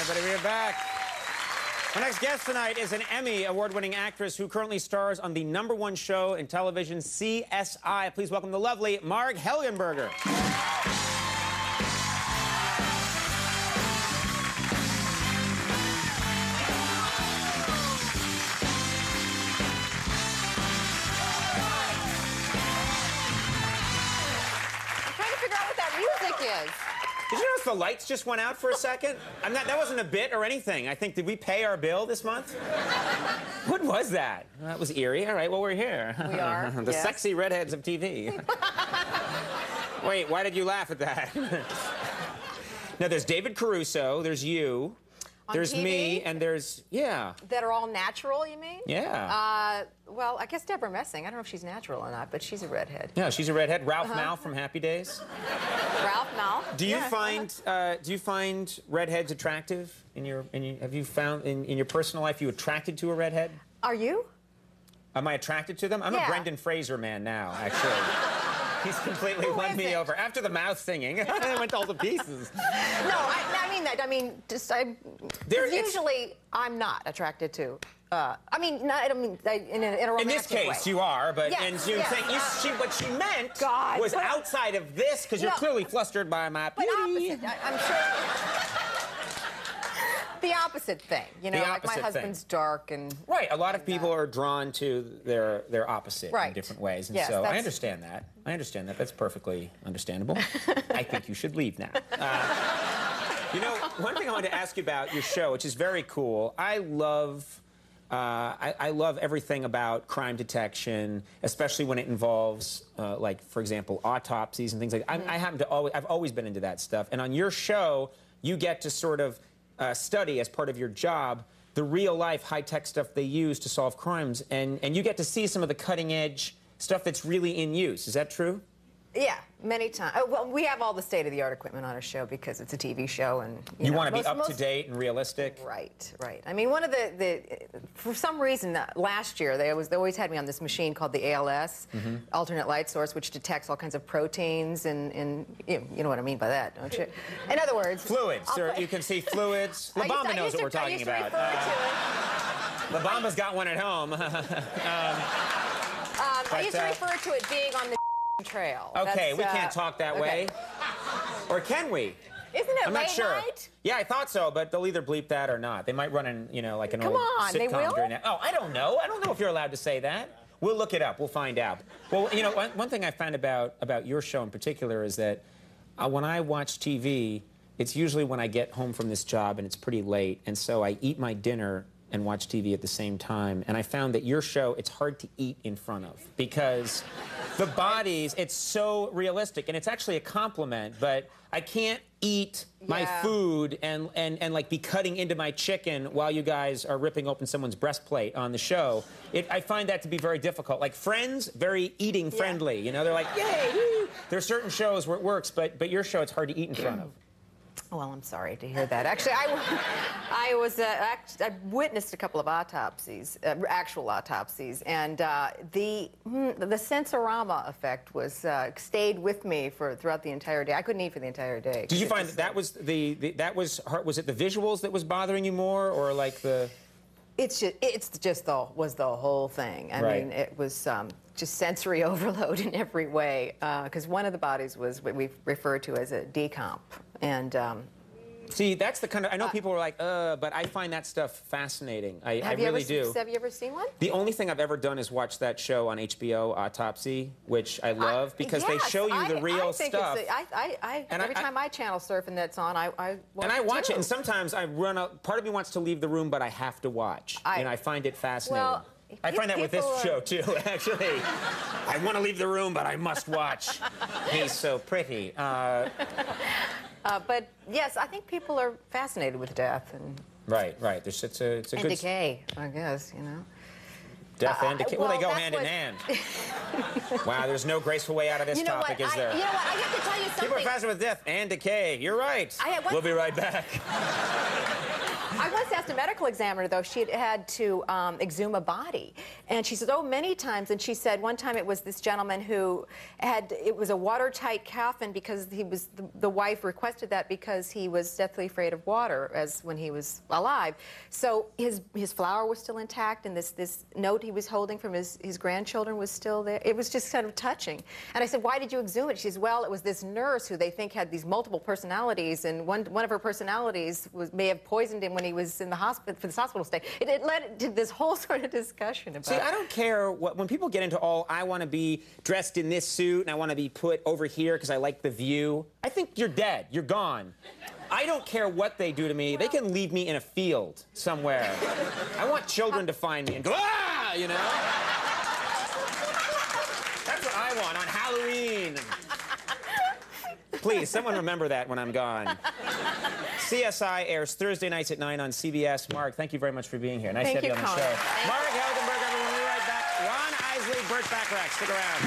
everybody. We're back. Our next guest tonight is an Emmy award-winning actress who currently stars on the #1 show in television, CSI. Please welcome the lovely Marg Helgenburger. Did you notice the lights just went out for a second? That wasn't a bit or anything. I think, did we pay our bill this month? What was that? That was eerie. All right, well, we're here. We are, The sexy redheads of TV. Wait, why did you laugh at that? Now, there's David Caruso, there's you, there's TV? me, and there's, yeah. That are all natural, you mean? Yeah. Well, I guess Deborah Messing. I don't know if she's natural or not, but she's a redhead. Yeah, she's a redhead. Ralph Mal from Happy Days. Ralph Mal. Do you find redheads attractive have you found in your personal life you attracted to a redhead? Are you? Am I attracted to them? I'm a Brendan Fraser man now, actually. He's completely won me over. After the mouth singing, I went all to pieces. No, I mean that. I mean, usually I'm not attracted to. I mean, in a romantic way. In this case, you are, but yes, what she meant God, was outside of this, because you're clearly flustered by my beauty. But opposite, I'm sure. The opposite thing, you know, like my husband's dark and... Right, a lot of people are drawn to their opposite in different ways, and yes, so I understand that. I understand that. That's perfectly understandable. I think you should leave now. You know, one thing I wanted to ask you about your show, which is very cool, I love everything about crime detection, especially when it involves, like, for example, autopsies and things like that. I've always been into that stuff, and on your show, you get to sort of study as part of your job the real-life high-tech stuff they use to solve crimes, and you get to see some of the cutting-edge stuff that's really in use. Is that true? Yeah, many times. Well, we have all the state-of-the-art equipment on our show because it's a TV show, and you want to be up-to-date and realistic. Right, right. I mean, one of for some reason, last year they always had me on this machine called the ALS, alternate light source, which detects all kinds of proteins, and you know what I mean by that, don't you? In other words, fluids. You can see fluids. La Bamba knows what we're talking about. La Bamba's got one at home. I used to refer to it being on the trail. Okay, we can't talk that way. Or can we? Isn't it I'm not sure. Night? Yeah, I thought so, but they'll either bleep that or not. They might run in, you know, like an old sitcom they will? during that. Oh, I don't know. I don't know if you're allowed to say that. We'll look it up. We'll find out. Well, you know, one thing I found about your show in particular is that when I watch TV, it's usually when I get home from this job and it's pretty late, and so I eat my dinner and watch TV at the same time. And I found that your show, it's hard to eat in front of because the bodies, it's so realistic. And it's actually a compliment, but I can't eat my food and like be cutting into my chicken while you guys are ripping open someone's breastplate on the show. I find that to be very difficult. Like Friends, very eating friendly. You know, they're like, yay, woo. There are certain shows where it works, but your show, it's hard to eat in front of. Well, I'm sorry to hear that. Actually, I witnessed a couple of autopsies, actual autopsies, and the sensorama effect was stayed with me throughout the entire day. I couldn't eat for the entire day. Did you find that was it the visuals that was bothering you more, or like the? Was the whole thing. I mean, it was just sensory overload in every way. Because one of the bodies was what we refer to as a decomp, and. See, that's the kind of, I know people are like, but I find that stuff fascinating. I really do. Have you ever seen one? The only thing I've ever done is watch that show on HBO, Autopsy, which I love because they show you the real stuff. Every time I channel surf and that's on, I watch it, and sometimes I run out, part of me wants to leave the room, but I have to watch. And I find it fascinating. Well, I find that with this show, too, actually. I want to leave the room, but I must watch. He's so pretty. But, yes, I think people are fascinated with death. And right. It's a good... And decay, I guess, you know. Death and decay. Well, they go hand in hand. Wow, there's no graceful way out of this topic, is there? You know what? I have to tell you something. People are fascinated with death and decay. You're right. We'll be right back. I I once asked a medical examiner, though, she had to exhume a body. And she said, oh, many times. And she said one time it was this gentleman who it was a watertight coffin because the wife requested that because he was deathly afraid of water as when he was alive. So his flower was still intact, and this note he was holding from his grandchildren was still there. It was just kind of touching. And I said, why did you exhume it? She says, well, it was this nurse who they think had these multiple personalities, and one of her personalities may have poisoned him when he was in the hospital for this hospital stay. It led to this whole sort of discussion about. See, I don't care when people get into all, I want to be dressed in this suit and I want to be put over here because I like the view. I think you're dead. You're gone. I don't care what they do to me. They can leave me in a field somewhere. I want children to find me and go, ah, you know? That's what I want on Halloween. Please, someone remember that when I'm gone. CSI airs Thursday nights at 9 on CBS. Marg, thank you very much for being here. Nice to have you on the show. Marg, Helgenburger, everyone. We'll be right back. Ron Isley, Burt Bacharach. Stick around.